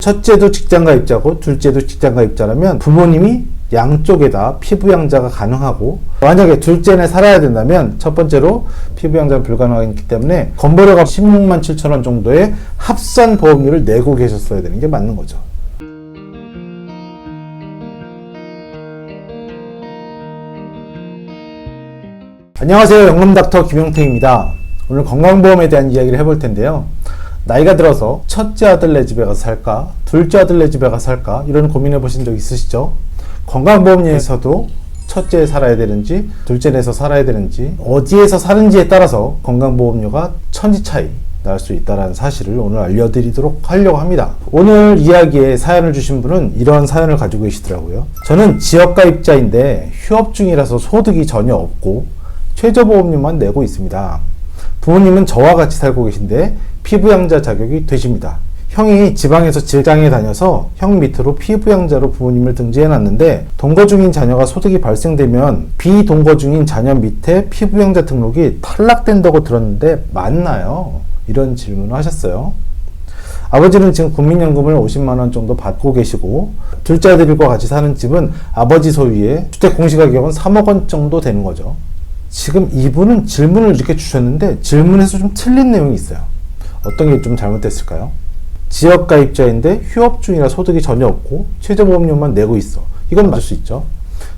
첫째도 직장가입자고 둘째도 직장가입자라면 부모님이 양쪽에다 피부양자가 가능하고, 만약에 둘째네 살아야 된다면 첫 번째로 피부양자는 불가능하기 때문에 건보료가 16만 7천 원 정도의 합산 보험료를 내고 계셨어야 되는 게 맞는 거죠. 안녕하세요. 영문닥터 김용태입니다. 오늘 건강보험에 대한 이야기를 해볼 텐데요. 나이가 들어서 첫째 아들 내 집에 가서 살까, 둘째 아들 내 집에 가서 살까, 이런 고민해 보신 적 있으시죠? 건강보험료에서도 첫째 살아야 되는지 둘째 내서 살아야 되는지 어디에서 사는지에 따라서 건강보험료가 천지 차이 날 수 있다는 사실을 오늘 알려드리도록 하려고 합니다. 오늘 이야기에 사연을 주신 분은 이런 사연을 가지고 계시더라고요. 저는 지역가입자인데 휴업 중이라서 소득이 전혀 없고 최저보험료만 내고 있습니다. 부모님은 저와 같이 살고 계신데 피부양자 자격이 되십니다. 형이 지방에서 직장에 다녀서 형 밑으로 피부양자로 부모님을 등재해놨는데 동거 중인 자녀가 소득이 발생되면 비동거 중인 자녀 밑에 피부양자 등록이 탈락된다고 들었는데 맞나요? 이런 질문을 하셨어요. 아버지는 지금 국민연금을 50만원 정도 받고 계시고 둘째 아들과 같이 사는 집은 아버지 소유의 주택 공시가격은 3억 원 정도 되는 거죠. 지금 이분은 질문을 이렇게 주셨는데 질문에서 좀 틀린 내용이 있어요. 어떤 게 좀 잘못됐을까요? 지역가입자인데 휴업 중이라 소득이 전혀 없고 최저보험료만 내고 있어. 이건 맞을 수 있죠.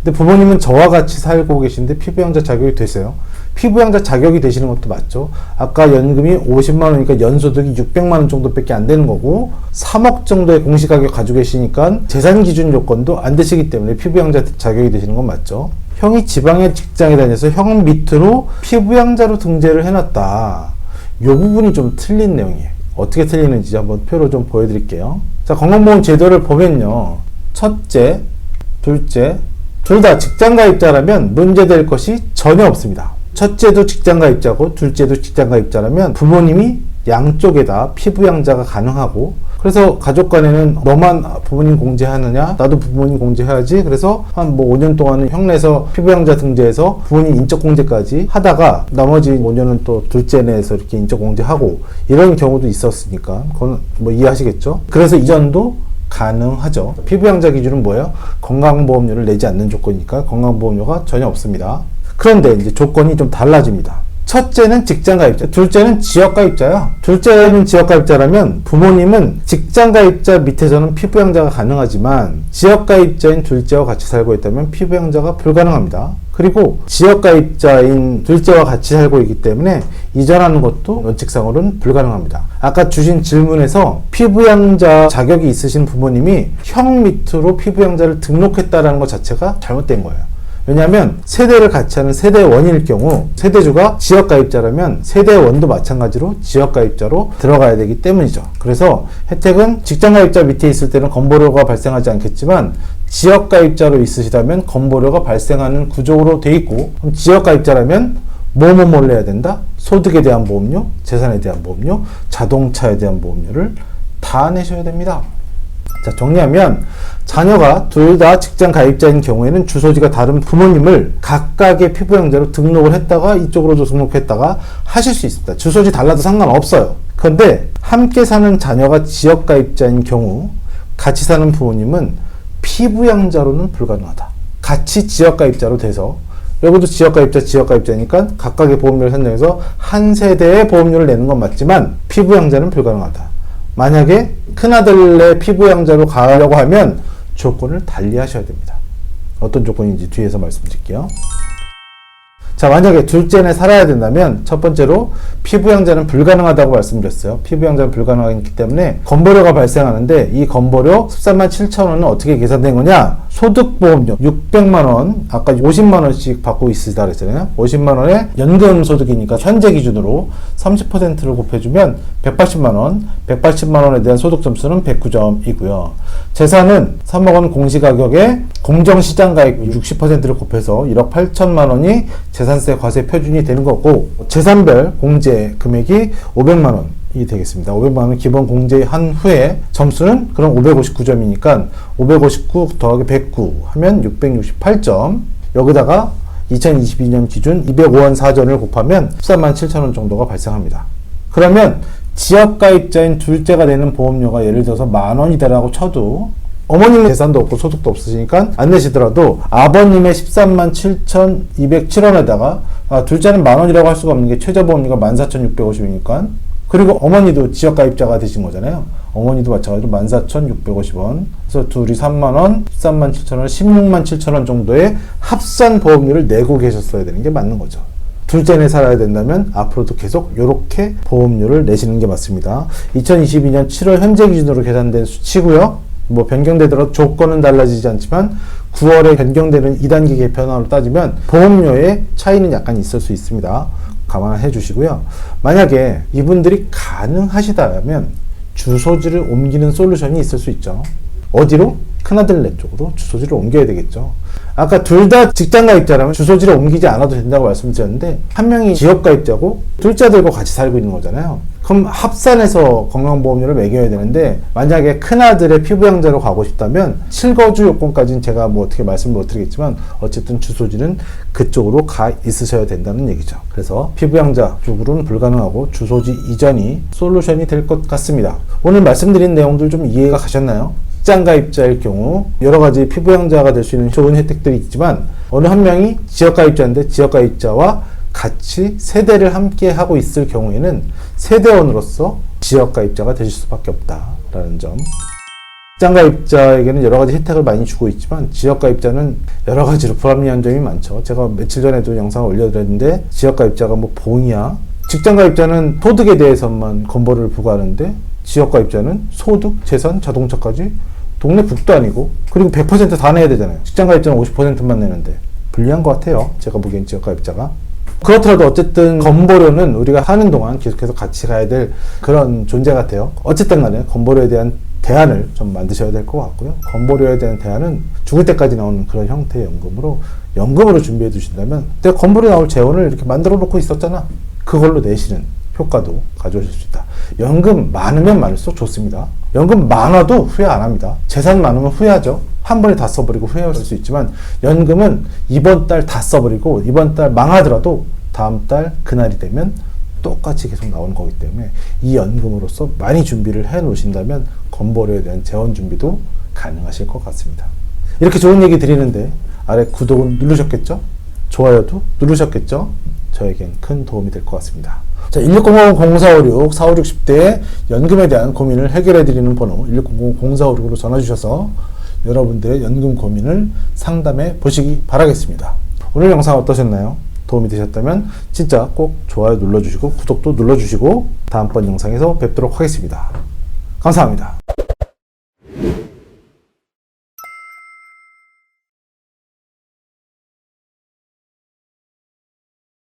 근데 부모님은 저와 같이 살고 계신데 피부양자 자격이 되세요. 피부양자 자격이 되시는 것도 맞죠. 아까 연금이 50만원이니까 연소득이 600만원 정도밖에 안 되는 거고 3억 정도의 공시가격 가지고 계시니까 재산기준 요건도 안 되시기 때문에 피부양자 자격이 되시는 건 맞죠. 형이 지방의 직장에 다녀서 형 밑으로 피부양자로 등재를 해놨다. 이 부분이 좀 틀린 내용이에요. 어떻게 틀리는지 한번 표로 좀 보여드릴게요. 자, 건강보험 제도를 보면요. 첫째, 둘째, 둘 다 직장가입자라면 문제될 것이 전혀 없습니다. 첫째도 직장가입자고 둘째도 직장가입자라면 부모님이 양쪽에다 피부양자가 가능하고, 그래서 가족 간에는 너만 부모님 공제하느냐, 나도 부모님 공제해야지. 그래서 한 5년 동안은 형내에서 피부양자 등재해서 부모님 인적공제까지 하다가 나머지 5년은 또 둘째 내에서 이렇게 인적공제하고 이런 경우도 있었으니까 그건 이해하시겠죠? 그래서 이전도 가능하죠. 피부양자 기준은 뭐예요? 건강보험료를 내지 않는 조건이니까 건강보험료가 전혀 없습니다. 그런데 이제 조건이 좀 달라집니다. 첫째는 직장가입자, 둘째는 지역가입자야. 둘째는 지역가입자라면 부모님은 직장가입자 밑에서는 피부양자가 가능하지만 지역가입자인 둘째와 같이 살고 있다면 피부양자가 불가능합니다. 그리고 지역가입자인 둘째와 같이 살고 있기 때문에 이전하는 것도 원칙상으로는 불가능합니다. 아까 주신 질문에서 피부양자 자격이 있으신 부모님이 형 밑으로 피부양자를 등록했다는 것 자체가 잘못된 거예요. 왜냐하면 세대를 같이 하는 세대원일 경우 세대주가 지역가입자라면 세대원도 마찬가지로 지역가입자로 들어가야 되기 때문이죠. 그래서 혜택은 직장가입자 밑에 있을 때는 건보료가 발생하지 않겠지만 지역가입자로 있으시다면 건보료가 발생하는 구조로 돼 있고, 그럼 지역가입자라면 뭐를 내야 된다? 소득에 대한 보험료, 재산에 대한 보험료, 자동차에 대한 보험료를 다 내셔야 됩니다. 자, 정리하면 자녀가 둘 다 직장 가입자인 경우에는 주소지가 다른 부모님을 각각의 피부양자로 등록을 했다가 이쪽으로도 등록했다가 하실 수 있습니다. 주소지 달라도 상관없어요. 그런데 함께 사는 자녀가 지역 가입자인 경우 같이 사는 부모님은 피부양자로는 불가능하다. 같이 지역 가입자로 돼서 여기도 지역가입자니까 각각의 보험료를 선정해서 한 세대의 보험료를 내는 건 맞지만 피부양자는 불가능하다. 만약에 큰아들의 피부양자로 가려고 하면 조건을 달리 하셔야 됩니다. 어떤 조건인지 뒤에서 말씀드릴게요. 자, 만약에 둘째네 살아야 된다면 첫 번째로 피부양자는 불가능하다고 말씀드렸어요. 피부양자는 불가능하기 때문에 건보료가 발생하는데 이 건보료 13만 7천 원은 어떻게 계산된 거냐? 소득보험료 600만 원, 아까 50만 원씩 받고 있으시다 그랬잖아요. 50만 원의 연금 소득이니까 현재 기준으로 30%를 곱해주면 180만 원, 180만 원에 대한 소득 점수는 109점이고요. 재산은 3억 원 공시가격에 공정시장가액 60%를 곱해서 1억 8천만 원이 재산세 과세 표준이 되는 거고, 재산별 공제 금액이 500만 원이 되겠습니다. 500만 원 기본 공제한 후에 점수는 그럼 559점이니까 559 더하기 109 하면 668점. 여기다가 2022년 기준 205원 사전을 곱하면 13만 7천 원 정도가 발생합니다. 그러면 지역가입자인 둘째가 내는 보험료가 예를 들어서 10,000원이다라고 쳐도 어머님은 재산도 없고 소득도 없으시니까 안 내시더라도 아버님의 13만 7,207원에다가 둘째는 10,000원이라고 할 수가 없는 게 최저보험료가 14,650원이니까 그리고 어머니도 지역가입자가 되신 거잖아요. 어머니도 마찬가지로 14,650원. 그래서 둘이 3만원, 13만 7천원, 16만 7천원 정도의 합산 보험료를 내고 계셨어야 되는 게 맞는 거죠. 둘째네 살아야 된다면 앞으로도 계속 이렇게 보험료를 내시는 게 맞습니다. 2022년 7월 현재 기준으로 계산된 수치고요. 뭐 변경되더라도 조건은 달라지지 않지만 9월에 변경되는 2단계 개편안으로 따지면 보험료의 차이는 약간 있을 수 있습니다. 감안해 주시고요. 만약에 이분들이 가능하시다면 주소지를 옮기는 솔루션이 있을 수 있죠. 어디로? 큰아들네 쪽으로 주소지를 옮겨야 되겠죠. 아까 둘 다 직장가입자라면 주소지를 옮기지 않아도 된다고 말씀드렸는데 한 명이 지역가입자고 둘째 아들과 같이 살고 있는 거잖아요. 그럼 합산해서 건강보험료를 매겨야 되는데 만약에 큰아들의 피부양자로 가고 싶다면 실거주 요건까지는 제가 뭐 어떻게 말씀을 못 드리겠지만 어쨌든 주소지는 그쪽으로 가 있으셔야 된다는 얘기죠. 그래서 피부양자 쪽으로는 불가능하고 주소지 이전이 솔루션이 될 것 같습니다. 오늘 말씀드린 내용들 좀 이해가 가셨나요? 직장가입자일 경우 여러 가지 피부양자가 될 수 있는 좋은 혜택들이 있지만 어느 한 명이 지역가입자인데 지역가입자와 같이 세대를 함께 하고 있을 경우에는 세대원으로서 지역가입자가 되실 수밖에 없다라는 점. 직장가입자에게는 여러 가지 혜택을 많이 주고 있지만 지역가입자는 여러 가지로 불합리한 점이 많죠. 제가 며칠 전에도 영상을 올려드렸는데 지역가입자가 뭐 봉이야. 직장가입자는 소득에 대해서만 건보료를 부과하는데 지역가입자는 소득, 재산, 자동차까지 동네 북도 아니고 그리고 100% 다 내야 되잖아요. 직장가입자는 50%만 내는데 불리한 것 같아요. 제가 보기엔 지역가입자가. 그렇더라도 어쨌든 건보료는 우리가 하는 동안 계속해서 같이 가야 될 그런 존재 같아요. 어쨌든 간에 건보료에 대한 대안을 좀 만드셔야 될 것 같고요. 건보료에 대한 대안은 죽을 때까지 나오는 그런 형태의 연금으로 준비해 두신다면 내가 건보료 나올 재원을 이렇게 만들어 놓고 있었잖아. 그걸로 내시는 효과도 가져오실 수 있다. 연금 많으면 많을수록 좋습니다. 연금 많아도 후회 안 합니다. 재산 많으면 후회하죠. 한 번에 다 써버리고 후회하실 수 있지만 연금은 이번 달 다 써버리고 이번 달 망하더라도 다음 달 그날이 되면 똑같이 계속 나오는 거기 때문에 이 연금으로서 많이 준비를 해 놓으신다면 건보료에 대한 재원 준비도 가능하실 것 같습니다. 이렇게 좋은 얘기 드리는데 아래 구독은 누르셨겠죠? 좋아요도 누르셨겠죠? 저에겐 큰 도움이 될 것 같습니다. 자, 1600-0456, 4560대의 연금에 대한 고민을 해결해 드리는 번호 1600-0456으로 전화 주셔서 여러분들의 연금 고민을 상담해 보시기 바라겠습니다. 오늘 영상 어떠셨나요? 도움이 되셨다면 진짜 꼭 좋아요 눌러주시고 구독도 눌러주시고 다음번 영상에서 뵙도록 하겠습니다. 감사합니다.